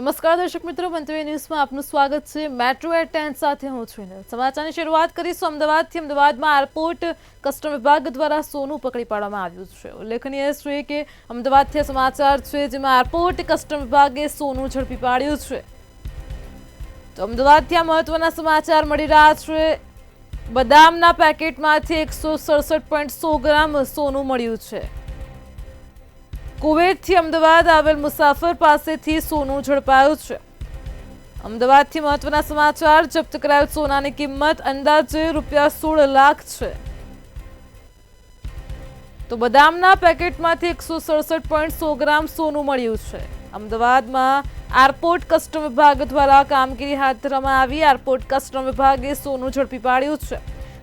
નમસ્કાર દર્શક મિત્રો, મંતવ્ય ન્યૂઝમાં આપનું સ્વાગત છે। મેટ્રો એટ 10 સાથે હું છું। સમાચારની શરૂઆત કરીશું અમદાવાદથી। અમદાવાદમાં એરપોર્ટ કસ્ટમ વિભાગ દ્વારા સોનું પકડી પાડવામાં આવ્યું છે। ઉલ્લેખનીય છે કે અમદાવાદથી સમાચાર છે જેમાં એરપોર્ટ કસ્ટમ વિભાગે સોનું ઝડપી પાડ્યું છે। તો અમદાવાદથી આ મહત્વના સમાચાર મળી રહ્યા છે। બદામના પેકેટમાંથી 167.100 ગ્રામ સોનું મળ્યું છે। કુવૈતથી અમદાવાદ આવેલ મુસાફર પાસેથી સોનું ઝડપાયું છે। અમદાવાદથી મહત્વના સમાચાર, જપ્ત કરાયેલ સોનાની કિંમત અંદાજે ₹16 લાખ છે। તો બદામના પેકેટમાંથી 167.100 ગ્રામ સોનું મળ્યું છે। અમદાવાદમાં એરપોર્ટ કસ્ટમ વિભાગ દ્વારા કામગીરી હાથ ધરવામાં આવી। એરપોર્ટ કસ્ટમ વિભાગે સોનું ઝડપી પાડ્યું છે।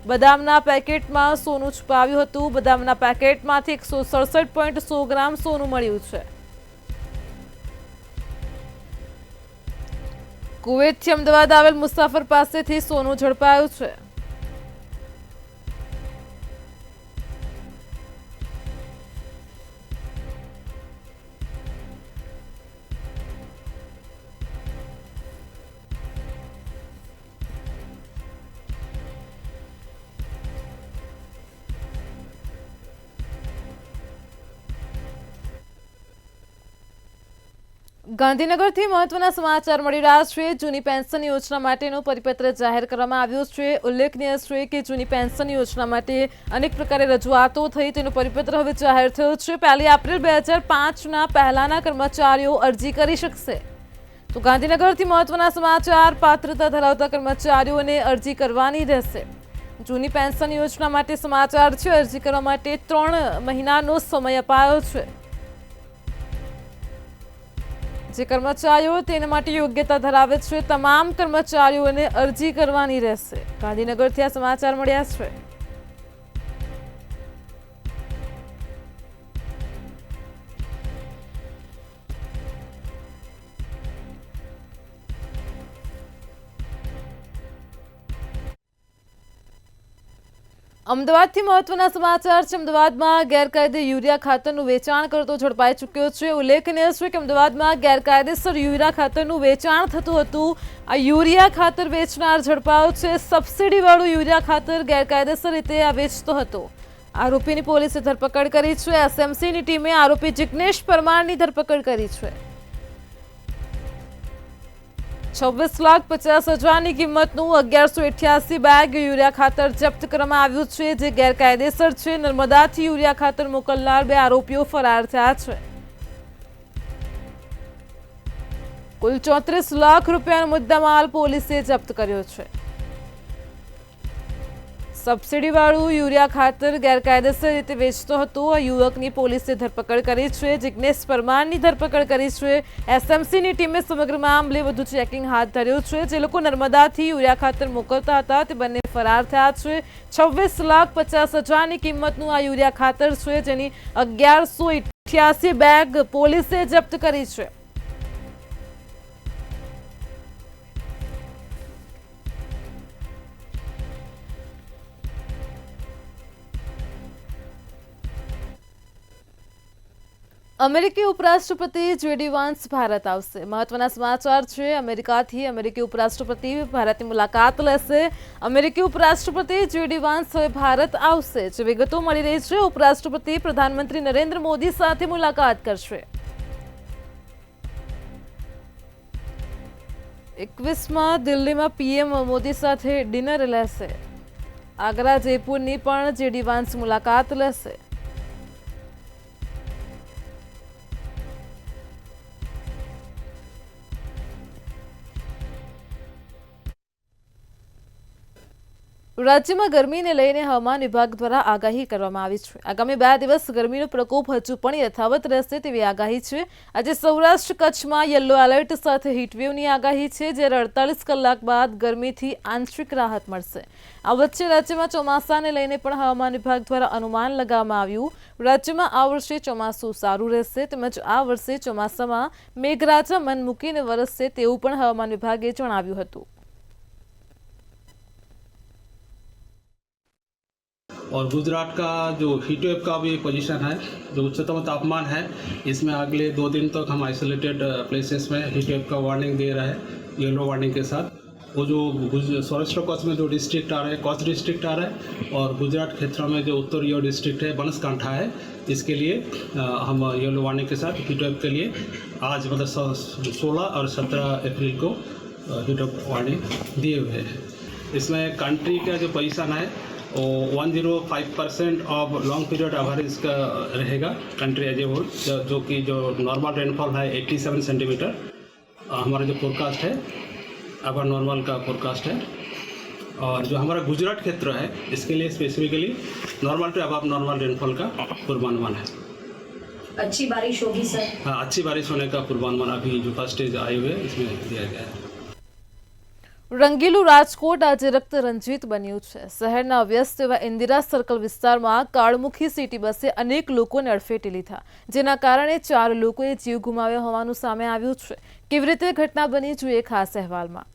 બદામના પેકેટમાં સોનું છુપાવ્યું હતું। બદામના પેકેટમાંથી 167.100 ગ્રામ સોનું મળ્યું છે। કુવૈતથી અમદાવાદ આવેલ મુસાફર પાસેથી સોનું ઝડપાયું છે। ગાંધીનગરથી મહત્વના સમાચાર મળી રહ્યા છે। જૂની પેન્શન યોજના માટેનો પરિપત્ર જાહેર કરવામાં આવ્યો છે। ઉલ્લેખનીય છે કે જૂની પેન્શન યોજના માટે અનેક પ્રકારે રજૂઆતો થઈ, તેનો પરિપત્ર હવે જાહેર થયો છે। 1 એપ્રિલ 2005ના પહેલાના કર્મચારીઓ અરજી કરી શકશે। તો ગાંધીનગરથી મહત્વના સમાચાર, પાત્રતા ધરાવતા કર્મચારીઓને અરજી કરવાની રહેશે। જૂની પેન્શન યોજના માટે સમાચાર છે, અરજી કરવા માટે 3 મહિનાનો સમય અપાયો છે। જે કર્મચારીઓ તેના માટે યોગ્યતા ધરાવે છે, તમામ કર્મચારીઓને અરજી કરવાની રહેશે। ગાંધીનગરથી આ સમાચાર મળ્યા છે। અમદાવાદથી મહત્વના સમાચાર છે। અમદાવાદમાં ગેરકાયદે યુરિયા ખાતરનું વેચાણ કરતો ઝડપાઈ ચૂક્યો છે। ઉલ્લેખનીય છે કે અમદાવાદમાં ગેરકાયદેસર યુરિયા ખાતરનું વેચાણ થતું હતું। આ યુરિયા ખાતર વેચનાર ઝડપાયો છે। સબસિડીવાળું યુરિયા ખાતર ગેરકાયદેસર રીતે આ વેચતો હતો। આરોપીની પોલીસે ધરપકડ કરી છે। એસએમસીની ટીમે આરોપી જિગ્નેશ પરમારની ધરપકડ કરી છે। 26,50,000ની કિંમતનું 1188 બેગ યુરિયા ખાતર જપ્ત કરવામાં આવ્યું છે, જે ગેરકાયદેસર છે। નર્મદાથી યુરિયા ખાતર મોકલનાર 2 આરોપીઓ ફરાર થયા છે। કુલ 34 લાખ રૂપિયાનો મુદ્દામાલ પોલીસે જપ્ત કર્યો છે। સબસિડીવાળું યુરિયા ખાતર ગેરકાયદેસર રીતે વેચતો હતો। આ યુવકની પોલીસે ધરપકડ કરી છે। જિગ્નેશ પરમારની ધરપકડ કરી છે। એસએમસીની ટીમે સમગ્ર મામલે વધુ ચેકિંગ હાથ ધર્યું છે। જે લોકો નર્મદાથી યુરિયા ખાતર મોકલતા હતા તે બંને ફરાર થયા છે। 26,50,000ની કિંમતનું આ યુરિયા ખાતર છે, જેની 1188 બેગ પોલીસે જપ્ત કરી છે। અમેરિકી ઉપરાષ્ટ્રપતિ જેડી વાન્સ ભારત આવશે। મહત્વના સમાચાર છે। અમેરિકાથી અમેરિકી ઉપરાષ્ટ્રપતિ ભારતની મુલાકાત લેશે। અમેરિકી ઉપરાષ્ટ્રપતિ જેડી વાન્સ હવે ભારત આવશે। જે વિગતો મળી રહી છે, ઉપરાષ્ટ્રપતિ પ્રધાનમંત્રી નરેન્દ્ર મોદી સાથે મુલાકાત કરશે। 21માં દિલ્હીમાં પીએમ મોદી સાથે ડિનર લેશે। આગ્રા, જયપુરની પણ જેડી વાન્સ મુલાકાત લેશે। રાજ્યમાં ગરમીને લઈને હવામાન વિભાગ દ્વારા આગાહી કરવામાં આવી છે। આગામી 2 દિવસ ગરમીનો પ્રકોપ હજુ પણ યથાવત રહેશે તેવી આગાહી છે। આજે સૌરાષ્ટ્ર કચ્છમાં યલો એલર્ટ સાથે હીટવેવની આગાહી છે, જ્યારે 48 કલાક બાદ ગરમીથી આંશિક રાહત મળશે। આ વચ્ચે રાજ્યમાં ચોમાસાને લઈને પણ હવામાન વિભાગ દ્વારા અનુમાન લગાવવામાં આવ્યું। રાજ્યમાં આ વર્ષે ચોમાસું સારું રહેશે, તેમજ આ વર્ષે ચોમાસામાં મેઘરાજા મન મૂકીને વરસશે તેવું પણ હવામાન વિભાગે જણાવ્યું હતું। और गुजरात का जो हीट वेव का भी पोजीशन है, जो उच्चतम तापमान है, इसमें अगले 2 दिन तक हम आइसोलेटेड प्लेसेस में हीट वेव का वार्निंग दे रहा है, येलो वार्निंग के साथ। वो जो सौराष्ट्र कच्छ में जो डिस्ट्रिक्ट आ रहा है, कच्छ डिस्ट्रिक्ट आ रहा है, और गुजरात क्षेत्र में जो उत्तरीय डिस्ट्रिक्ट है, बनासकांठा है, इसके लिए हम येलो वार्निंग के साथ हीट वेव के लिए आज मतलब 16 और 17 अप्रैल को हीट वेव वार्निंग दिए हुए हैं। इसमें कंट्री का जो पोजीशन है वो 105% ऑफ लॉन्ग पीरियड एवरेज का रहेगा कंट्री एज ए होल, जो कि जो नॉर्मल रेनफॉल है 87 सेंटीमीटर हमारा जो फोरकास्ट है, अब नॉर्मल का फोरकास्ट है। और जो हमारा गुजरात क्षेत्र है, इसके लिए specifically normal to above normal rainfall का पूर्वानुमान है। अच्छी बारिश होगी सर? हाँ, अच्छी बारिश होने का पूर्वानुमान अभी जो फर्स्ट स्टेज आए हुए इसमें दिया गया है। રંગીલું રાજકોટ આજે રક્ત રંજિત બન્યું છે। શહેરના વ્યસ્ત એવા ઇન્દિરા સર્કલ વિસ્તારમાં કાળમુખી સિટી બસે અનેક લોકોને અડફેટે લીધા, જેના કારણે 4 લોકોએ જીવ ગુમાવ્યા હોવાનું સામે આવ્યું છે। કેવી રીતે ઘટના બની જોઈએ ખાસ અહેવાલમાં।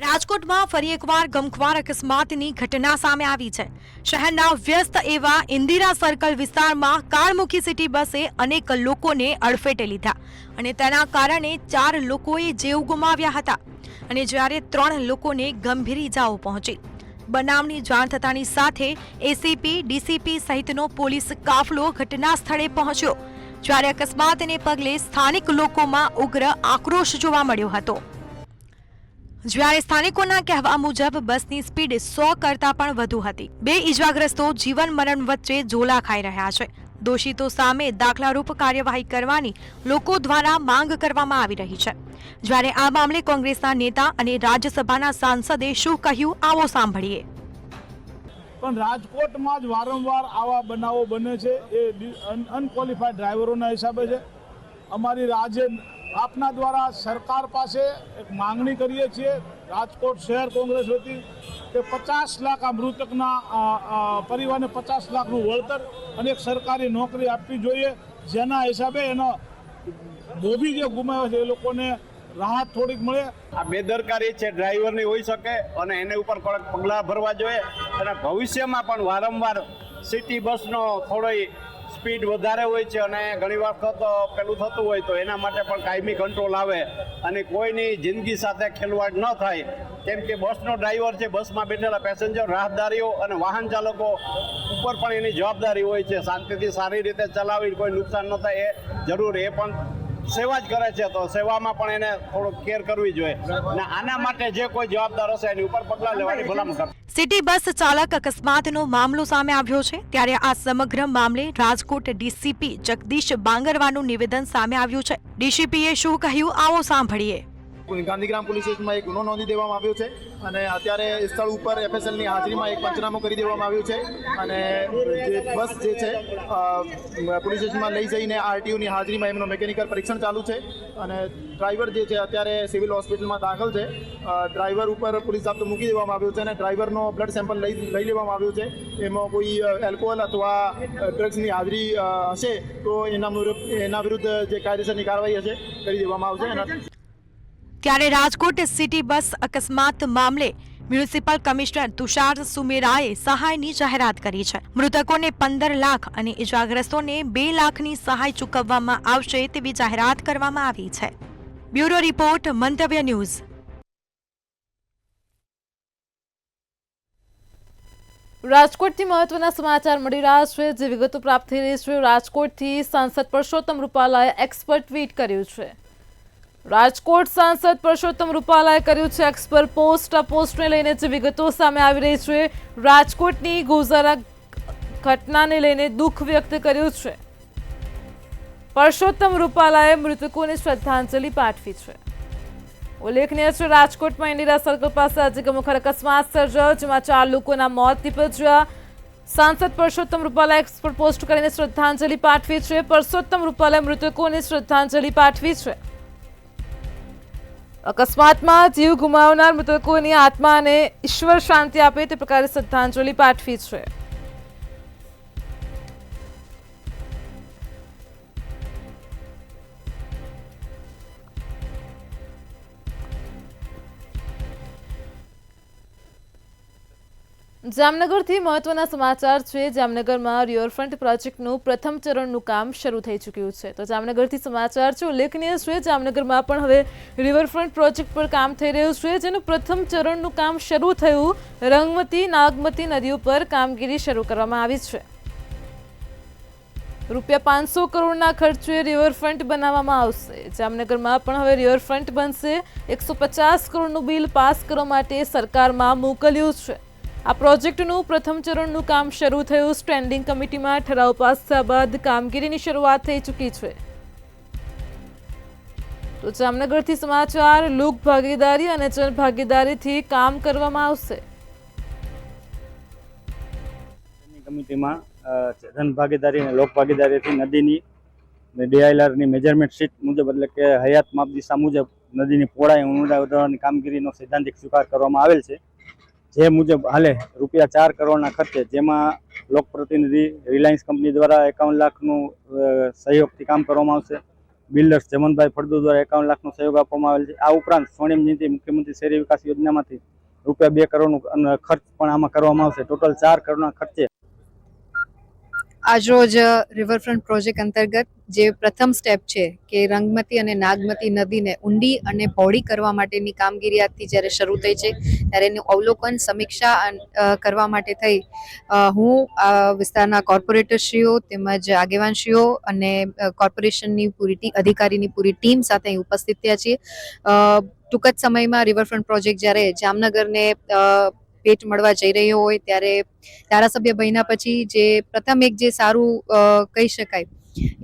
રાજકોટમાં ફરી એકવાર ગમખ્વાર અકસ્માતની ઘટના સામે આવી છે। શહેરના વ્યસ્ત એવા ઇન્દિરા સર્કલ વિસ્તારમાં કાળમુખી સિટી બસે અનેક લોકોને અડફેટે લીધા અને તેના કારણે 4 લોકોએ જીવ ગુમાવ્યા હતા અને જ્યારે 3 લોકોને ગંભીર ઇજાઓ પહોંચી। બનાવની જાણ થતાની સાથે એસીપી, ડીસીપી સહિતનો પોલીસ કાફલો ઘટના સ્થળે પહોંચ્યો, જ્યારે અકસ્માતને પગલે સ્થાનિક લોકોમાં ઉગ્ર આક્રોશ જોવા મળ્યો હતો। જ્યારે સ્થાનિકોના કહેવા મુજબ બસની સ્પીડ 100 કરતા પણ વધુ હતી। 2 ઇજાગ્રસ્તો જીવન મરણ વચ્ચે ઝોલા ખાઈ રહ્યા છે। દોષિતો સામે દાખલારૂપ કાર્યવાહી કરવાની લોકો દ્વારા માંગ કરવામાં આવી રહી છે। જ્યારે આ મામલે કોંગ્રેસના નેતા અને રાજ્યસભાના સાંસદે શું કહ્યું, આવો સાંભળીએ। પણ રાજકોટમાં જ વારંવાર આવા બનાવો બને છે, એ અનક્વોલિફાઈડ ડ્રાઈવરોના હિસાબે છે। અમારી રાજ્ય આપના દ્વારા સરકાર પાસે એક માંગણી કરીએ છીએ, રાજકોટ શહેર કોંગ્રેસ વતી, કે 50 લાખ આ મૃતકના પરિવારને 50 લાખનું વળતર અને એક સરકારી નોકરી આપવી જોઈએ, જેના હિસાબે એનો મોભી જે ગુમાવ્યો છે એ લોકોને રાહત થોડીક મળે। આ બેદરકારી છે ડ્રાઈવરની હોઈ શકે અને એને ઉપર કડક પગલાં ભરવા જોઈએ અને ભવિષ્યમાં પણ વારંવાર સિટી બસનો થોડી સ્પીડ વધારે હોય છે અને ઘણી વખત પેલું થતું હોય તો એના માટે પણ કાયમી કંટ્રોલ આવે અને કોઈની જિંદગી સાથે ખેલવાડ ન થાય, કેમ કે બસનો ડ્રાઈવર છે, બસમાં બેઠેલા પેસેન્જર, રાહદારીઓ અને વાહન ચાલકો ઉપર પણ એની જવાબદારી હોય છે શાંતિથી સારી રીતે ચલાવી, કોઈ નુકસાન ન થાય એ જરૂર, એ પણ સેવા જ કરે છે તો સેવામાં પણ એને થોડું કેર કરવી જોઈએ અને આના માટે જે કોઈ જવાબદાર હશે એની ઉપર પગલાં લેવાની ભલામણ કરે। સિટી બસ ચાલક અકસ્માતનો મામલો સામે આવ્યો છે, ત્યારે આ સમગ્ર મામલે રાજકોટ ડીસીપી જગદીશ બાંગરવાનું નિવેદન સામે આવ્યું છે। ડીસીપીએ શું કહ્યું, આવો સાંભળીએ। ગાંધીગ્રામ પોલીસ સ્ટેશનમાં એક ગુનો નોંધી દેવામાં આવ્યો છે અને અત્યારે સ્થળ ઉપર એફએસએલની હાજરીમાં એક પંચનામું કરી દેવામાં આવ્યું છે અને જે બસ જે છે પોલીસ સ્ટેશનમાં લઈ જઈને આરટીઓની હાજરીમાં એમનું મેકેનિકલ પરીક્ષણ ચાલુ છે અને ડ્રાઈવર જે છે અત્યારે સિવિલ હોસ્પિટલમાં દાખલ છે। ડ્રાઈવર ઉપર પોલીસ જાપ્તો મૂકી દેવામાં આવ્યો છે અને ડ્રાઈવરનો બ્લડ સેમ્પલ લઈ લેવામાં આવ્યું છે। એમાં કોઈ એલ્કોહોલ અથવા ડ્રગ્સની હાજરી હશે તો એના વિરુદ્ધ જે કાયદેસરની કાર્યવાહી હશે કરી દેવામાં આવશે। ત્યારે રાજકોટ સિટી બસ અકસ્માત મામલે મ્યુનિસિપલ કમિશનર તુષાર સુમેરાએ સહાયની જાહેરાત કરી છે। મૃતકોને 15 લાખ અને ઇજાગ્રસ્તોને 2 લાખની સહાય ચૂકવવામાં આવશે તેવી જાહેરાત કરવામાં આવી છે। બ્યુરો રિપોર્ટ, મંતવ્ય ન્યૂઝ। રાજકોટથી મહત્વના સમાચાર મળી રહ્યા છે, જે વિગતો પ્રાપ્ત થઈ રહી છે। રાજકોટથી સાંસદ પરસોત્તમ રૂપાલાએ એક્સપર્ટ ટ્વીટ કર્યું છે। રાજકોટ સાંસદ પરસોત્તમ રૂપાલાએ કર્યું છે એક્સપર્ટ પોસ્ટ। આ પોસ્ટને લઈને જે વિગતો સામે આવી રહી છે, રાજકોટની ગોઝારા ઘટનાને લઈને દુઃખ વ્યક્ત કર્યું છે। પરસોત્તમ રૂપાલાએ મૃતકોને શ્રદ્ધાંજલિ પાઠવી છે। ઉલ્લેખનીય છે, રાજકોટમાં ઇન્દિરા સર્કલ પાસે આજે ગમખ્વાર અકસ્માત સર્જાયો, જેમાં 4 લોકોના મોત નીપજ્યા। સાંસદ પરસોત્તમ રૂપાલાએ એક્સપર્ટ પોસ્ટ કરીને શ્રદ્ધાંજલિ પાઠવી છે। પરસોત્તમ રૂપાલાએ મૃતકોને શ્રદ્ધાંજલિ પાઠવી છે। અકસ્માતમાં જીવ ગુમાવનાર મૃતકોની આત્માને ઈશ્વર શાંતિ આપે તે પ્રકારે શ્રદ્ધાંજલિ પાઠવી છે। જામનગરથી મહત્વના સમાચાર છે. જામનગરમાં રિવરફ્રન્ટ પ્રોજેક્ટનું પ્રથમ ચરણનું કામ શરૂ થઈ ચૂક્યું છે. તો જામનગરથી સમાચાર છે ઉલ્લેખનીય છે. જામનગરમાં પણ હવે રિવરફ્રન્ટ પ્રોજેક્ટ પર કામ થઈ રહ્યું છે, જેનું પ્રથમ ચરણનું કામ શરૂ થયું. રંગમતી નાગમતી નદીઓ પર કામગીરી શરૂ કરવામાં આવી છે. ₹500 કરોડના ખર્ચે રિવરફ્રન્ટ બનાવવામાં આવશે. જામનગરમાં પણ હવે રિવરફ્રન્ટ બનશે. 150 કરોડનું બિલ પાસ કરવા માટે સરકારમાં મોકલ્યું છે. આ પ્રોજેક્ટનું પ્રથમ ચરણનું કામ શરૂ થયું. સ્ટેન્ડિંગ કમિટીમાં ઠરાવ પાસ થયા બાદ કામગીરીની શરૂઆત થઈ ચૂકી છે. તો જામનગરથી સમાચાર. લોક ભાગીદારી અને જન ભાગીદારીથી કામ કરવામાં આવશે. કમિટીમાં જન ભાગીદારી અને લોક ભાગીદારીથી નદીની ડીઆઈઆરની મેજરમેન્ટ શીટ મુજબ એટલે કે હયાત માપદિશા મુજબ નદીની પહોળાઈ ઊંડાઈ વધારવાની કામગીરીનો સૈદ્ધાંતિક સ્વીકાર કરવામાં આવેલ છે. જે મુજબ હાલે ₹4 કરોડના ખર્ચે, જેમાં લોકપ્રતિનિધિ રિલાયન્સ કંપની દ્વારા 51 લાખનું સહયોગથી કામ કરવામાં આવશે. બિલ્ડર્સ જમનભાઈ ફળદુ દ્વારા 51 લાખનો સહયોગ આપવામાં આવેલ છે. આ ઉપરાંત સ્વર્ણિમ જયંતિ મુખ્યમંત્રી શહેરી વિકાસ યોજનામાંથી ₹2 કરોડનું ખર્ચ પણ આમાં કરવામાં આવશે. ટોટલ 4 કરોડના ખર્ચે આજરોજ રિવરફ્રન્ટ પ્રોજેક્ટ અંતર્ગત જે પ્રથમ સ્ટેપ છે કે રંગમતી અને નાગમતી નદીને ઊંડી અને પહોળી કરવા માટેની કામગીરી આજથી જ્યારે શરૂ થઈ છે ત્યારે એનું અવલોકન સમીક્ષા કરવા માટે થઈ હું વિસ્તારના કોર્પોરેટરશ્રીઓ તેમજ આગેવાનશ્રીઓ અને કોર્પોરેશનની પૂરી અધિકારીની પૂરી ટીમ સાથે અહીં ઉપસ્થિત થયા છીએ. ટૂંક જ સમયમાં રિવરફ્રન્ટ પ્રોજેક્ટ જ્યારે જામનગરને ભેટ મળવા જઈ રહ્યો હોય ત્યારે ધારાસભ્ય બન્યા પછી જે પ્રથમ એક જે સારું કહી શકાય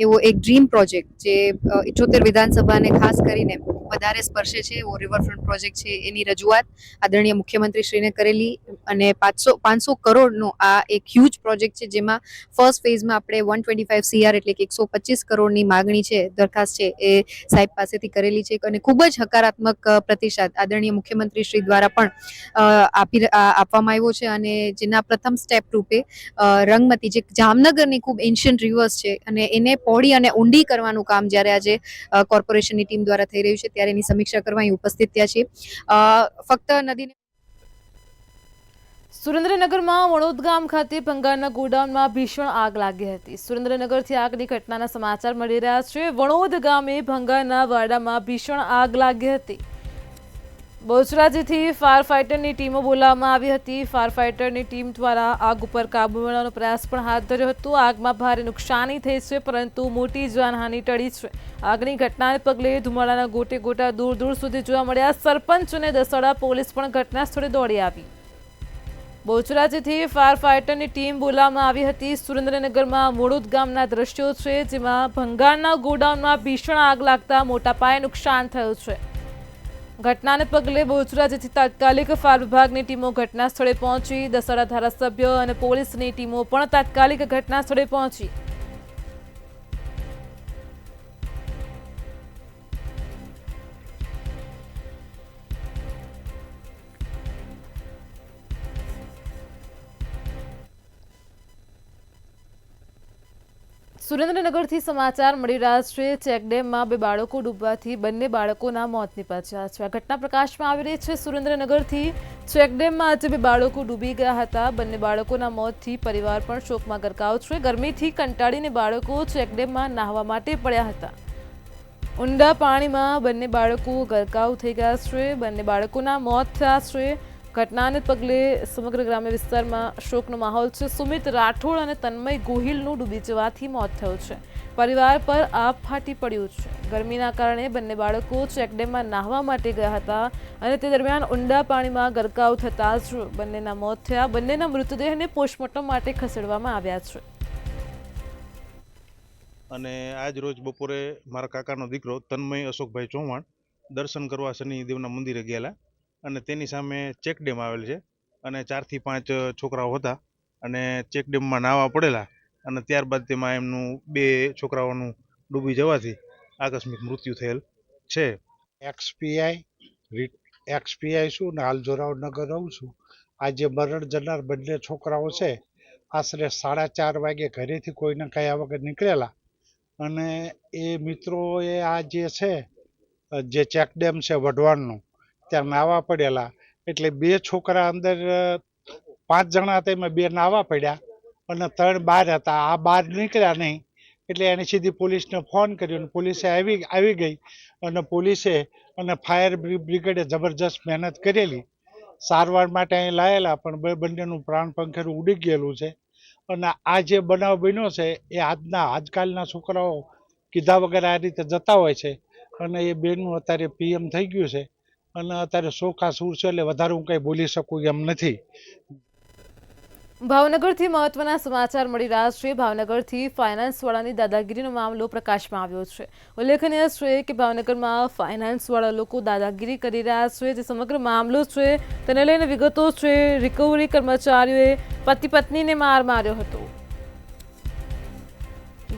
એવો એક ડ્રીમ પ્રોજેક્ટ જે 78 વિધાનસભાને ખાસ કરીને વધારે સ્પર્શે છે એવો રિવરફ્રન્ટ પ્રોજેક્ટ છે, એની રજૂઆત આદરણીય મુખ્યમંત્રીશ્રીને કરેલી અને 500 કરોડનો આ એક હ્યુજ પ્રોજેક્ટ છે, જેમાં ફર્સ્ટ ફેઝમાં આપણે 125 CR એટલે કે 125 કરોડની માગણી છે, દરખાસ્ત છે એ સાહેબ પાસેથી કરેલી છે અને ખૂબ જ હકારાત્મક પ્રતિસાદ આદરણીય મુખ્યમંત્રીશ્રી દ્વારા પણ આપવામાં આવ્યો છે. અને જેના પ્રથમ સ્ટેપ રૂપે રંગમતી જે જામનગરની ખૂબ એન્શિયન્ટ રિવર્સ છે અને એને પહોળી અને ઊંડી કરવાનું કામ જ્યારે આજે કોર્પોરેશનની ટીમ દ્વારા થઈ રહ્યું છે ત્યારે એની સમીક્ષા કરવા અહીં ઉપસ્થિત થયા છીએ. ફક્ત નદીને સુરેન્દ્રનગરમાં વણોદ ગામ ખાતે ભંગારના ગોડાઉનમાં ભીષણ આગ લાગી હતી. સુરેન્દ્રનગરથી આગની ઘટનાના સમાચાર મળી રહ્યા છે. વણોદ ગામે ભંગારના વાડામાં ભીષણ આગ લાગી હતી. બહુચરાજીથી ફાયર ફાઇટરની ટીમો બોલાવવામાં આવી હતી. ફાયર ફાઇટરની ટીમ દ્વારા આગ ઉપર કાબુ મેળવવાનો પ્રયાસ પણ હાથ ધર્યો હતો. આગમાં ભારે નુકસાની થઈ છે, પરંતુ મોટી જાનહાનિ ટળી છે. આગની ઘટનાને પગલે ધુમાડાના ગોટે ગોટા દૂર દૂર સુધી જોવા મળ્યા. સરપંચ અને દસડા પોલીસ પણ ઘટના સ્થળે દોડી આવી. બહુચરાજીથી ફાયર ફાઇટરની ટીમ બોલાવવામાં આવી હતી. સુરેન્દ્રનગરમાં વણોદ ગામના દ્રશ્યો છે, જેમાં ભંગારના ગોડાઉનમાં ભીષણ આગ લાગતા મોટા પાયે નુકસાન થયું છે. ઘટનાને પગલે બહુચરાજીથી તાત્કાલિક ફાયર વિભાગની ટીમો ઘટના સ્થળે પહોંચી. દસડા ધારાસભ્ય અને પોલીસની ટીમો પણ તાત્કાલિક ઘટના સ્થળે પહોંચી. સુરેન્દ્રનગરથી સમાચાર મળી રહ્યા છે. ચેકડેમમાં 2 બાળકો ડૂબવાથી બંને બાળકોના મોત નીપજ્યા છે. આ ઘટના પ્રકાશમાં આવી રહી છે. સુરેન્દ્રનગરથી ચેકડેમમાં આજે 2 બાળકો ડૂબી ગયા હતા. બંને બાળકોના મોતથી પરિવાર પણ શોકમાં ગરકાવ છે. ગરમીથી કંટાળીને બાળકો ચેકડેમમાં નાહવા માટે પડ્યા હતા. ઊંડા પાણીમાં બંને બાળકો ગરકાવ થઈ ગયા છે. બંને બાળકોના મોત થયા છે. ઘટનાને પગલે સમગ્ર ગ્રામ્ય વિસ્તારમાં શોકનો માહોલ છે. સુમિત રાઠોડ અને તન્મય ગોહિલનું ડૂબી જવાથી મોત થયું છે. પરિવાર પર આપ ફાટી પડ્યું છે. ગરમીના કારણે બંને બાળકો ચેકડેમમાં નાહવા માટે ગયા હતા અને તે દરમિયાન ઊંડા પાણીમાં ગરકાવ થતાં જ બંનેના મોત થયા. બંનેના મૃતદેહને પોસ્ટમોર્ટમ માટે ખસેડવામાં આવ્યા છે. અને આજ રોજ બપોરે મારા કાકાનો દીકરો તન્મય અશોકભાઈ ચૌહાણ દર્શન કરવા શનિદેવના મંદિરે ગયેલા અને તેની સામે ચેકડેમ આવેલ છે અને 4 થી 5 છોકરાઓ હતા અને ચેકડેમમાં નાહવા પડેલા અને ત્યારબાદ તેમાં એમનું 2 છોકરાઓનું ડૂબી જવાથી આકસ્મિક મૃત્યુ થયેલ છે. એક્સપીઆઈ છું ને હાલ જોરાવનગર રહું છું. આજે મરણ જનાર બંને છોકરાઓ છે આશરે 4:30 વાગે ઘરેથી કોઈને કયા વગર નીકળેલા અને એ મિત્રોએ આ જે છે જે ચેકડેમ છે વઢવાણનું ત્યાં નાવા પડેલા એટલે 2 છોકરા અંદર 5 જણા હતા એમાં 2 નાવા પડ્યા અને 3 બહાર હતા. આ બહાર નીકળ્યા નહીં એટલે એને સીધી પોલીસને ફોન કર્યો અને પોલીસે આવી ગઈ અને પોલીસે અને ફાયર બ્રિગેડે જબરજસ્ત મહેનત કરેલી. સારવાર માટે અહીં લાયેલા પણ બંનેનું પ્રાણ પંખેરું ઉડી ગયેલું છે. અને આ જે બનાવ બન્યો છે એ આજકાલના છોકરાઓ કીધા વગર આ રીતે જતા હોય છે અને એ બેનનું અત્યારે PM થઈ ગયું છે અને અત્યારે સોખા સૂર છે એટલે વધારે હું કંઈ બોલી શકું એમ નથી. ભાવનગરથી મહત્વના સમાચાર મળી રહ્યા છે. ભાવનગરથી ફાઇનાન્સવાળાની દાદાગીરીનો મામલો પ્રકાશમાં આવ્યો છે. ઉલ્લેખનીય છે કે ભાવનગરમાં ફાઇનાન્સવાળા લોકો દાદાગીરી કરી રહ્યા છે. જે સમગ્ર મામલો છે તેને લઈને વિગતો છે. રિકવરી કર્મચારીઓએ પતિ પત્નીને માર માર્યો હતો.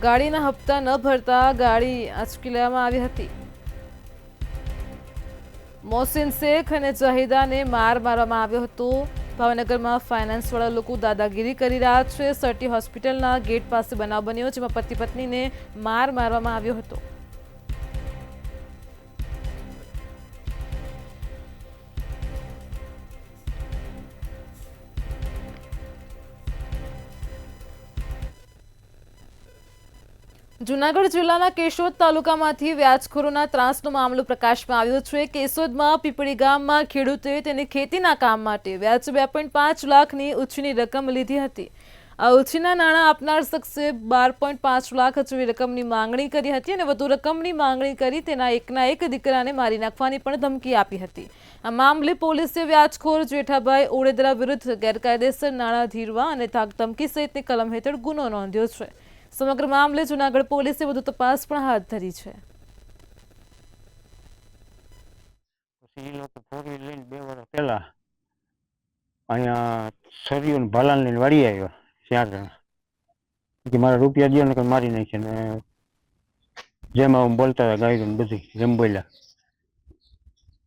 ગાડીના હપ્તા ન ભરતા ગાડી આંચકી લેવામાં આવી હતી. મોહસિન શેખ અને જાહિદાને માર મારવામાં આવ્યો હતો. ભાવનગરમાં ફાઇનાન્સવાળા લોકો દાદાગીરી કરી રહ્યા છે. સર્ટી હોસ્પિટલના ગેટ પાસે બનાવ બન્યો જેમાં પતિ પત્નીને માર મારવામાં આવ્યો હતો. જૂનાગઢ જિલ્લાના કેશોદ તાલુકામાંથી વ્યાજખોરોના ત્રાસનો મામલો પ્રકાશમાં આવ્યો છે. કેશોદમાં પીપળી ગામમાં ખેડૂતે તેની ખેતીના કામ માટે વ્યાજ 2.5 લાખની ઉછીની રકમ લીધી હતી. આ ઉછીના નાણાં આપનાર શખ્સે 12.5 લાખ જેવી રકમની માંગણી કરી હતી અને વધુ રકમની માંગણી કરી તેના એકના એક દીકરાને મારી નાખવાની પણ ધમકી આપી હતી. આ મામલે પોલીસે વ્યાજખોર જેઠાભાઈ ઓડેદરા વિરુદ્ધ ગેરકાયદેસર નાણાં ધીરવા અને ધમકી સહિતની કલમ હેઠળ ગુનો નોંધ્યો છે. સમગ્ર મામલે જૂનાગઢ પોલીસે વધુ તપાસ પણ હાથ ધરી છે. પછી એ લોકો 4 વ્હીલ લઈને 2 વર્ષ પહેલા અહીંયા સરિયું ભાલાન લઈને વાળી આવ્યા 4 જણા કે મારા રૂપિયા દો ને મારી નાખે ને જેમાં બોલતા હતા ગાયરું બધી જેમ બોલ્યા.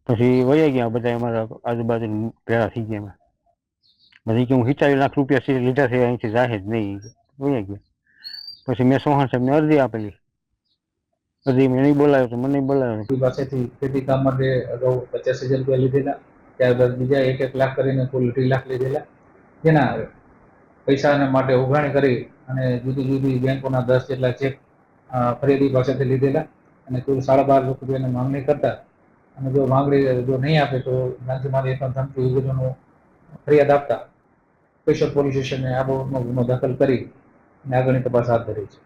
પછી વયા ગયા બધા અમારા આજુબાજુ ભેળા થઈ ગયા. બધી કે હું 70 લાખ રૂપિયા લીધા છે અહીંથી જાહેર નહીં વયા ગયા. પછી મેં સોહાણ સાહેબને અરજી આપેલી. અરજી મેં નહીં બોલાવ્યો તો મને નહીં બોલાવ્યો. પાસેથી ખેતી કામ માટે અગાઉ 50,000 રૂપિયા લીધેલા. ત્યારબાદ બીજા 1 લાખ કરીને કુલ 2 લાખ લીધેલા. જેના પૈસાના માટે ઉઘરાણી કરી અને જુદી જુદી બેંકોના 10 જેટલા ચેક ફરિયાદી પાસેથી લીધેલા અને કુલ 12.5 લાખ રૂપિયાની માંગણી કરતા અને જો માંગણી જો નહીં આપે તો ગાંધીમારી પણ ધમકી વિગતોનો ફરિયાદ આપતા કેશોદ પોલીસ સ્ટેશને આ બાબતનો ગુનો દાખલ કરી આગળની તપાસ હાથ ધરી છે.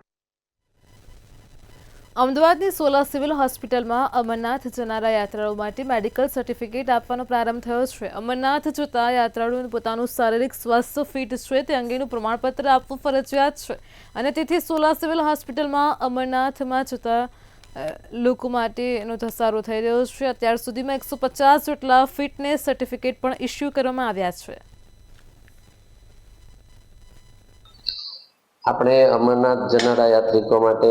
અમદાવાદની સોલા સિવિલ હોસ્પિટલમાં અમરનાથ જનારા યાત્રાળુઓ માટે મેડિકલ સર્ટિફિકેટ આપવાનો પ્રારંભ થયો છે. અમરનાથ જતા યાત્રાળુઓને પોતાનું શારીરિક સ્વાસ્થ્ય ફિટ છે તે અંગેનું પ્રમાણપત્ર આપવું ફરજિયાત છે અને તેથી સોલા સિવિલ હોસ્પિટલમાં અમરનાથમાં જતા લોકો માટેનો ધસારો થઈ રહ્યો છે. અત્યાર સુધીમાં 150 જેટલા ફિટનેસ સર્ટિફિકેટ પણ ઇસ્યુ કરવામાં આવ્યા છે. આપણે અમરનાથ જનારા યાત્રિકો માટે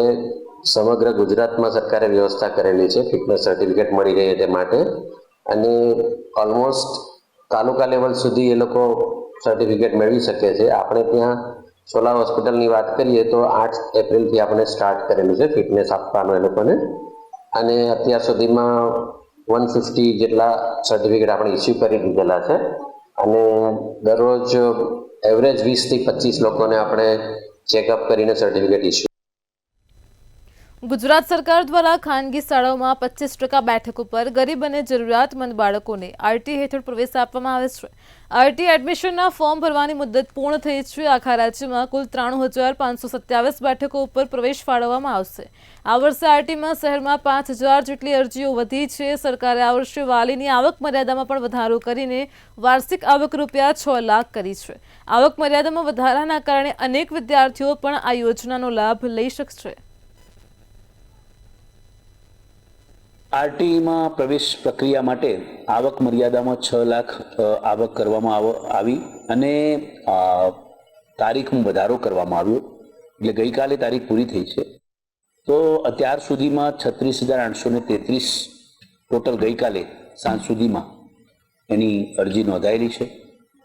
સમગ્ર ગુજરાતમાં સરકારે વ્યવસ્થા કરેલી છે ફિટનેસ સર્ટિફિકેટ મળી રહે તે માટે અને ઓલમોસ્ટ તાલુકા લેવલ સુધી એ લોકો સર્ટિફિકેટ મેળવી શકે છે. આપણે ત્યાં સોલા હોસ્પિટલની વાત કરીએ તો 8 એપ્રિલથી આપણે સ્ટાર્ટ કરેલું છે ફિટનેસ આપવાનો એ લોકોને અને અત્યાર સુધીમાં 150 જેટલા સર્ટિફિકેટ આપણે ઇસ્યુ કરી દીધેલા છે અને દરરોજ એવરેજ 20 થી 25 લોકોને આપણે ચેકઅપ કરીને સર્ટિફિકેટ ઇસ્યુ. ગુજરાત સરકાર દ્વારા ખાનગી શાળાઓમાં 25% બેઠકો પર ગરીબ અને જરૂરિયાતમંદ બાળકોને આરટી હેઠળ પ્રવેશ આપવામાં આવે છે. આરટી એડમિશનના ફોર્મ ભરવાની મુદત પૂર્ણ થઈ છે. આખા રાજ્યમાં કુલ 93,527 બેઠકો ઉપર પ્રવેશ ફાળવવામાં આવશે. આ વર્ષે આરટીમાં શહેરમાં 5,000 જેટલી અરજીઓ વધી છે. સરકારે આ વર્ષે વાલીની આવક મર્યાદામાં પણ વધારો કરીને વાર્ષિક આવક રૂપિયા 6 લાખ કરી છે. આવક મર્યાદામાં વધારાના કારણે અનેક વિદ્યાર્થીઓ પણ આ યોજનાનો લાભ લઈ શકશે. આરટીમાં પ્રવેશ પ્રક્રિયા માટે આવક મર્યાદામાં 6 લાખ આવક કરવામાં આવી અને તારીખમાં વધારો કરવામાં આવ્યો. એટલે ગઈકાલે તારીખ પૂરી થઈ છે તો અત્યાર સુધીમાં 36,833 ટોટલ ગઈકાલે સાંજ સુધીમાં એની અરજી નોંધાયેલી છે.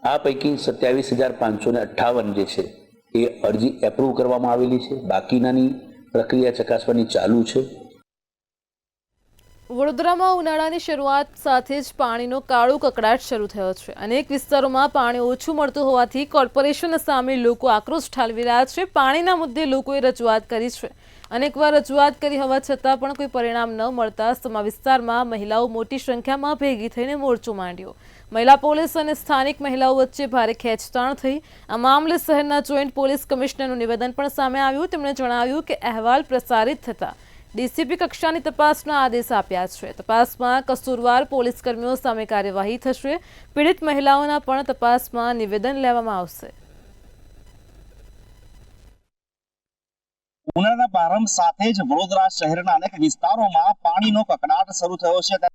આ પૈકી 27,558 જે છે એ અરજી એપ્રૂવ કરવામાં આવેલી છે. બાકીનાની પ્રક્રિયા ચકાસવાની ચાલુ છે. વડોદરામાં ઉનાળાની શરૂઆત સાથે જ પાણીનો કાળો કકડાટ શરૂ થયો છે. અનેક વિસ્તારોમાં પાણી ઓછું મળતું હોવાથી કોર્પોરેશન સામે લોકો આક્રોશ ઠાલવી રહ્યા છે. પાણીના મુદ્દે લોકોએ રજૂઆત કરી છે. અનેકવાર રજૂઆત કરી હોવા છતાં પણ કોઈ પરિણામ ન મળતા સમા વિસ્તારમાં મહિલાઓ મોટી સંખ્યામાં ભેગી થઈને મોરચો માંડ્યો. મહિલા પોલીસ અને સ્થાનિક મહિલાઓ વચ્ચે ભારે ખેંચતાણ થઈ. આ મામલે શહેરના જોઈન્ટ પોલીસ કમિશનરનું નિવેદન પણ સામે આવ્યું. તેમણે જણાવ્યું કે અહેવાલ પ્રસારિત થતા ડીસીપી કક્ષાની તપાસના આદેશ આપ્યા છે. તપાસમાં કસૂરવાર પોલીસ કર્મીઓ સામે કાર્યવાહી થશે. પીડિત મહિલાઓના પણ તપાસમાં નિવેદન લેવામાં આવશે. ઉનાળાના પ્રારંભ સાથે જ વડોદરા શહેરના અનેક વિસ્તારોમાં પાણીનો કકડાટ શરૂ થયો છે.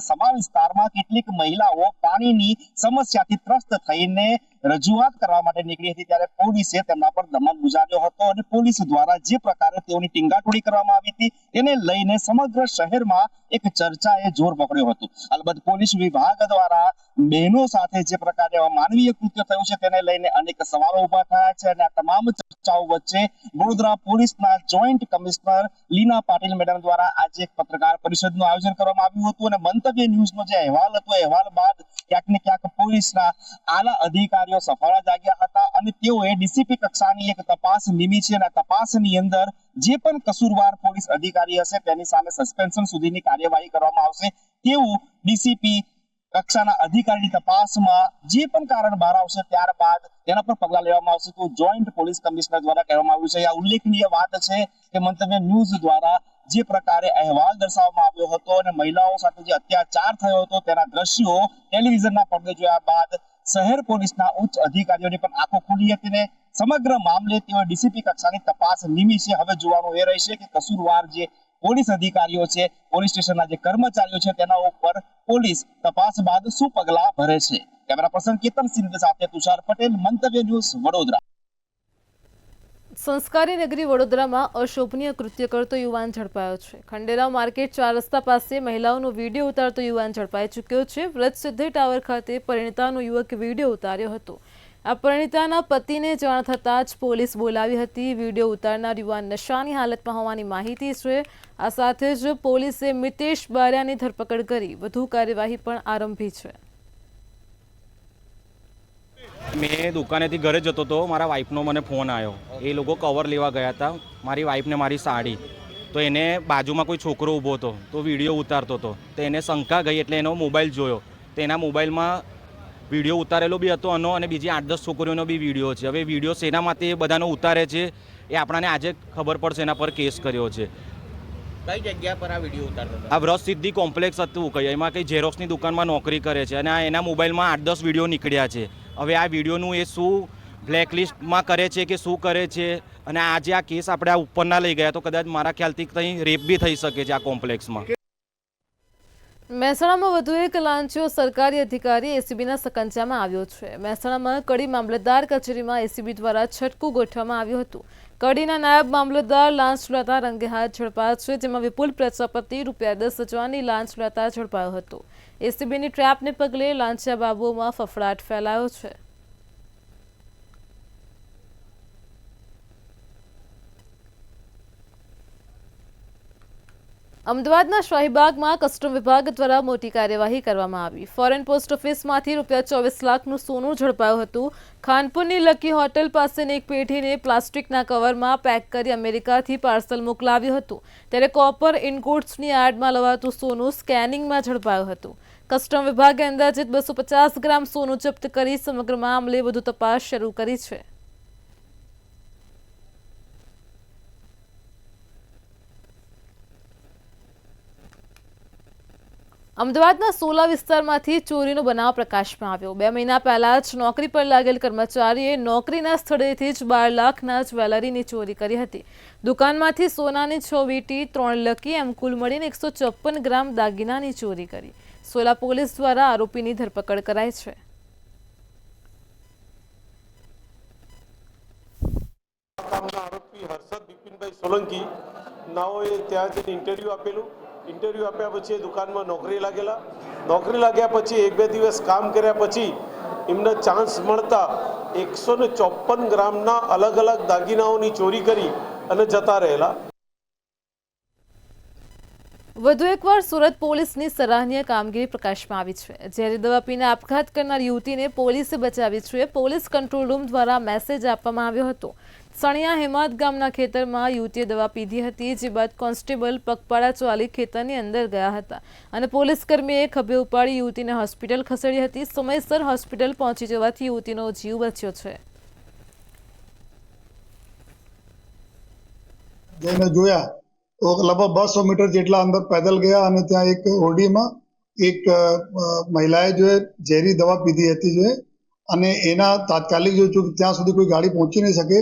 સમા વિસ્તારમાં કેટલીક મહિલાઓ પાણીની સમસ્યાથી ત્રસ્ત થઈને રજૂઆત કરવા માટે નીકળી હતી, ત્યારે પોલીસે તેમના પર દમન ગુજાર્યો હતો અને પોલીસ દ્વારા જે પ્રકારે તેઓની ટીંગાટોળી કરવામાં આવી હતી તેને લઈને સમગ્ર શહેરમાં એક ચર્ચાએ જોર પકડ્યો હતો. અલબત્ત પોલીસ વિભાગ દ્વારા બહેનો સાથે જે પ્રકારે માનવીય કૃત્ય થયું છે તેને લઈને અનેક સવાલો ઉભા થયા છે અને આ તમામ ચર્ચાઓ વચ્ચે વડોદરા પોલીસના જોઈન્ટ કમિશનર લીના પાટીલ મેડમ દ્વારા આજે એક પત્રકાર પરિષદનું આયોજન કરવામાં આવ્યું હતું અને મંતવ્ય ન્યૂઝનો જે અહેવાલ હતો અહેવાલ બાદ ક્યાંક ને ક્યાંક પોલીસના આલા અધિકારીઓ સફળ જાગ્યા હતા અને તેઓએ ડીસીપી કક્ષાની એક તપાસ નીમી છે અને તપાસની અંદર જે પણ કસૂરવાર પોલીસ અધિકારી હશે તેની સામે સસ્પેન્શન સુધીની કાર્યવાહી કરવામાં આવશે તેવું ડીસીપી કક્ષાના અધિકારીની તપાસમાં જે પણ કારણ બહાર આવશે ત્યારબાદ તેના પર પગલાં લેવામાં આવશે તો જોઈન્ટ પોલીસ કમિશનર દ્વારા કહેવામાં આવ્યું છે. આ ઉલ્લેખનીય વાત છે કે મંતવ્ય ન્યૂઝ દ્વારા જે પ્રકારે અહેવાલ દર્શાવવામાં આવ્યો હતો અને મહિલાઓ સાથે જે અત્યાચાર થયો હતો તેના દ્રશ્યો ટેલિવિઝનના પડદે જોયા બાદ શહેર પોલીસના ઉચ્ચ અધિકારીઓની પણ આંખો ખુલી હતી ને સમગ્ર મામલે તેઓ ડીસીપી કક્ષાની તપાસ નીમી છે. હવે જોવાનું એ રહેશે કે કસૂરવાર જે પોલીસ અધિકારીઓ છે, પોલીસ સ્ટેશનના જે કર્મચારીઓ છે તેના ઉપર પોલીસ તપાસ બાદ શું પગલાં ભરે છે. કેમેરા પર્સન કેતન સિંધ સાથે તુષાર પટેલ, મંતવ્ય ન્યૂઝ, વડોદરા. સંસ્કારી નગરી વડોદરામાં અશોભનીય કૃત્ય કરતો યુવાન ઝડપાયો છે. ખંડેરાવ માર્કેટ 4 રસ્તા પાસે મહિલાઓનો વિડીયો ઉતારતો યુવાન ઝડપાઈ ચૂક્યો છે. વ્રતસિદ્ધિ ટાવર ખાતે પરિણીતાનો યુવક વિડીયો ઉતાર્યો હતો. આ પરિણીતાના પતિને જાણ થતાં જ પોલીસ બોલાવી હતી. વિડીયો ઉતારનાર યુવાન નશાની હાલતમાં હોવાની માહિતી છે. આ સાથે જ પોલીસે મિતેશ બારિયાની ધરપકડ કરી વધુ કાર્યવાહી પણ આરંભી છે. મેં દુકાનેથી ઘરે જતો હતો, મારા વાઈફનો મને ફોન આવ્યો. એ લોકો કવર લેવા ગયા હતા, મારી વાઈફને મારી સાડી. તો એને બાજુમાં કોઈ છોકરો ઊભો હતો તો વિડીયો ઉતારતો હતો. તો એને શંકા ગઈ એટલે એનો મોબાઈલ જોયો. તો એના મોબાઈલમાં વિડીયો ઉતારેલો બી હતો અને બીજી 8-10 છોકરીઓનો બી વિડીયો છે. હવે વિડીયો શેના માટે એ બધાનો ઉતારે છે એ આપણાને આજે ખબર પડશે. એના પર કેસ કર્યો છે. કઈ જગ્યા પર આ વિડીયો ઉતારતો હતો? આ વ્રત સિદ્ધિ કોમ્પ્લેક્સ હતું કંઈ, એમાં કંઈ ઝેરોક્સની દુકાનમાં નોકરી કરે છે અને એના મોબાઈલમાં 8-10 વિડીયો નીકળ્યા છે. હવે આ વિડીયોનું એ શું બ્લેકલિસ્ટમાં કરે છે કે શું કરે છે અને આજે આ કેસ આપણે આ ઉપરના લઈ ગયા તો કદાચ મારા ખ્યાલથી કંઈ રેપ બી થઈ શકે છે આ કોમ્પ્લેક્સમાં. મહેસાણામાં વધુ એક લાંચો સરકારી અધિકારી એસીબીના સકંજામાં આવ્યો છે. મહેસાણામાં કડી મામલતદાર કચેરીમાં એસીબી દ્વારા છટકું ગોઠવવામાં આવ્યું હતું. કડીના નાયબ મામલતદાર લાંચ લેતા રંગે હાથ ઝડપાયા છે, જેમાં વિપુલ પ્રજાપતિ ₹10,000ની લાંચ લેતા ઝડપાયો હતો. એસીબીની ટ્રેપને પગલે લાંચિયા બાબુઓમાં ફફડાટ ફેલાયો છે. અમદાવાદના શાહીબાગમાં કસ્ટમ વિભાગ દ્વારા મોટી કાર્યવાહી કરવામાં આવી. ફોરેન પોસ્ટ ઓફિસમાંથી ₹24 લાખનું સોનું ઝડપાયું હતું. ખાનપુરની લકી હોટલ પાસેની એક પેઢીને પ્લાસ્ટિકના કવરમાં પેક કરી અમેરિકાથી પાર્સલ મોકલાવ્યું હતું. ત્યારે કોપર ઇનગોટ્સની આડમાં લવાતું સોનું સ્કેનિંગમાં ઝડપાયું હતું. કસ્ટમ વિભાગે અંદાજિત 250 ગ્રામ સોનું જપ્ત કરી સમગ્ર મામલે વધુ તપાસ શરૂ કરી છે. અમદાવાદના સોલા વિસ્તારમાંથી ચોરીનો બનાવ પ્રકાશમાં આવ્યો. 2 મહિના પહેલા જ નોકરી પર લાગેલ કર્મચારીએ નોકરીના સ્થળેથી જ 12 લાખના જ્વેલરીની ચોરી કરી હતી. દુકાનમાંથી સોનાની 6 વીંટી, 3 લકી એમ કુલ મળીને 154 ગ્રામ દાગીનાની ચોરી કરી. સોલા પોલીસ દ્વારા આરોપીની ધરપકડ કરાઈ છે. આરોપી હર્ષદ બિપિનભાઈ સોલંકી નાઓએ ત્યાં જઈને ઇન્ટરવ્યૂ આપેલું. ઇન્ટરવ્યૂ આપ્યા પછી એ દુકાનમાં નોકરી લાગેલા. નોકરી લાગ્યા પછી 1-2 દિવસ કામ કર્યા પછી એમને ચાન્સ મળતા 154 ગ્રામના અલગ અલગ દાગીનાઓની ચોરી કરી અને જતા રહેલા. વધુ એકવાર સુરત પોલીસની સરાહનીય કામગીરી પ્રકાશમાં આવી છે. ઝેરી દવા પીને આપઘાત કરનાર યુવતીને પોલીસે બચાવી છે. પોલીસ કંટ્રોલ રૂમ દ્વારા મેસેજ આપવામાં આવ્યો હતો. સણિયા હેમાદ ગામના ખેતરમાં યુવતીએ દવા પીધી હતી, જે બાદ કોન્સ્ટેબલ પગપાળા ચાલી ખેતરની અંદર ગયા હતા અને પોલીસ કર્મીએ ખભે ઉપાડી યુવતીને હોસ્પિટલ ખસેડી હતી. સમયસર હોસ્પિટલ પહોંચી જવાથી યુવતીનો જીવ બચ્યો છે. જઈને જોયા તો લગભગ 200 મીટર જેટલા અંદર પેદલ ગયા અને ત્યાં એક ઓરડીમાં એક મહિલાએ જો ઝેરી દવા પીધી હતી જો અને એના તાત્કાલિક જો ત્યાં સુધી કોઈ ગાડી પહોંચી નહીં શકે,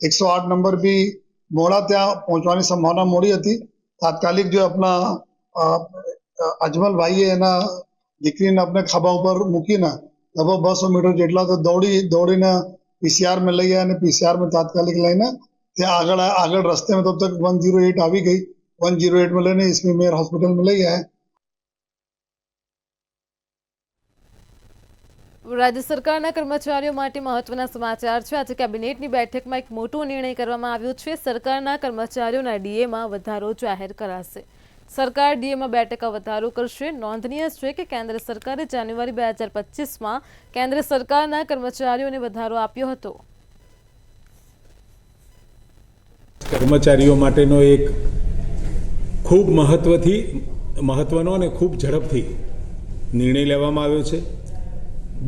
108 નંબર બી મોડા ત્યાં પહોંચવાની સંભાવના મોડી હતી. તાત્કાલિક જો આપણા અજમલભાઈએ એના દીકરીને આપણે ખભા ઉપર મૂકીને લગભગ 200 મીટર જેટલા તો દોડીને PCR में લઈ ગયા અને PCR में તાત્કાલિક લઈને ત્યાં આગળ रास्ते में तब तक 108 આવી ગઈ. 108 में लेने इसमें मेयर हॉस्पिटल में लई आए. રાજ્ય સરકારના કર્મચારીઓ માટે મહત્વના સમાચાર છે. આજે કેબિનેટની બેઠકમાં એક મોટો નિર્ણય કરવામાં આવ્યો છે. સરકારના કર્મચારીઓના ડીએમાં વધારો જાહેર કરાશે. સરકાર ડીએમાં 2% વધારો કરશે. નોંધનીય છે કે કેન્દ્ર સરકારે જાન્યુઆરી 2025માં કેન્દ્ર સરકારના કર્મચારીઓને વધારો આપ્યો હતો. કર્મચારીઓ માટેનો એક ખૂબ મહત્વનો અને ખૂબ ઝડપથી નિર્ણય લેવામાં આવ્યો છે.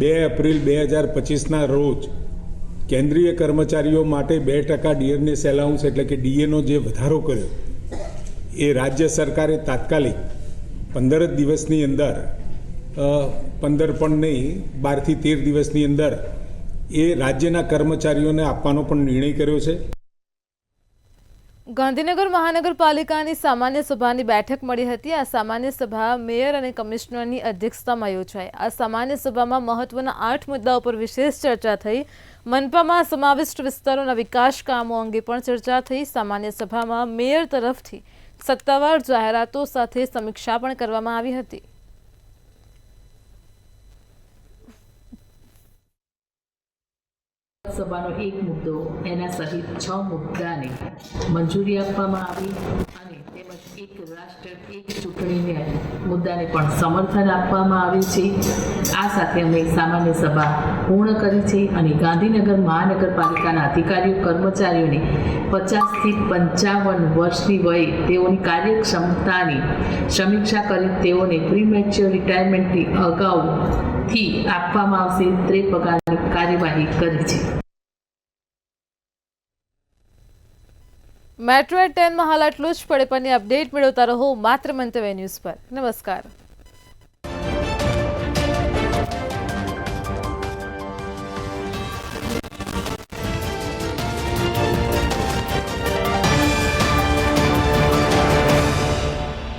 2 એપ્રિલ 2025ના રોજ કેન્દ્રીય કર્મચારીઓ માટે 2% ડીએનએસ એલાઉન્સ એટલે કે ડીએનો જે વધારો કર્યો એ રાજ્ય સરકારે તાત્કાલિક 15 દિવસની અંદર 15 પણ નહીં 12 થી 13 દિવસની અંદર એ રાજ્યના કર્મચારીઓને આપવાનો પણ નિર્ણય કર્યો છે. ગાંધીનગર મહાનગરપાલિકાની સામાન્ય સભાની બેઠક મળી હતી. આ સામાન્ય સભા મેયર અને કમિશનરની અધ્યક્ષતામાં યોજાઈ. આ સામાન્ય સભામાં મહત્વના 8 મુદ્દાઓ પર વિશેષ ચર્ચા થઈ. મનપામાં સમાવિષ્ટ વિસ્તારોના વિકાસ કામો અંગે પણ ચર્ચા થઈ. સામાન્ય સભામાં મેયર તરફથી સત્તાવાર જાહેરાતો સાથે સમીક્ષા પણ કરવામાં આવી હતી. સભાનો એક મુદ્દો એના સહિત 6 મુદ્દાને મંજૂરી આપવામાં આવી અને તેમજ એક રાષ્ટ્ર એક ચૂંટણીને મુદ્દાને પણ સમર્થન આપવામાં આવ્યું છે. આ સાથે અમે સામાન્ય સભા પૂર્ણ કરી છે અને ગાંધીનગર મહાનગરપાલિકાના અધિકારીઓ કર્મચારીઓને 50 થી 55 વર્ષની વયે તેઓની કાર્યક્ષમતાની સમીક્ષા કરી તેઓને પ્રીમેચ્યોર રિટાયરમેન્ટની અગાઉથી આપવામાં આવશે તે પગારની કાર્યવાહી કરી છે. મેટ્રો 10 માં હાલ આટલું જ. પડે પરની અપડેટ મેળવતા રહો માત્ર મંતવ્ય ન્યૂઝ પર. નમસ્કાર.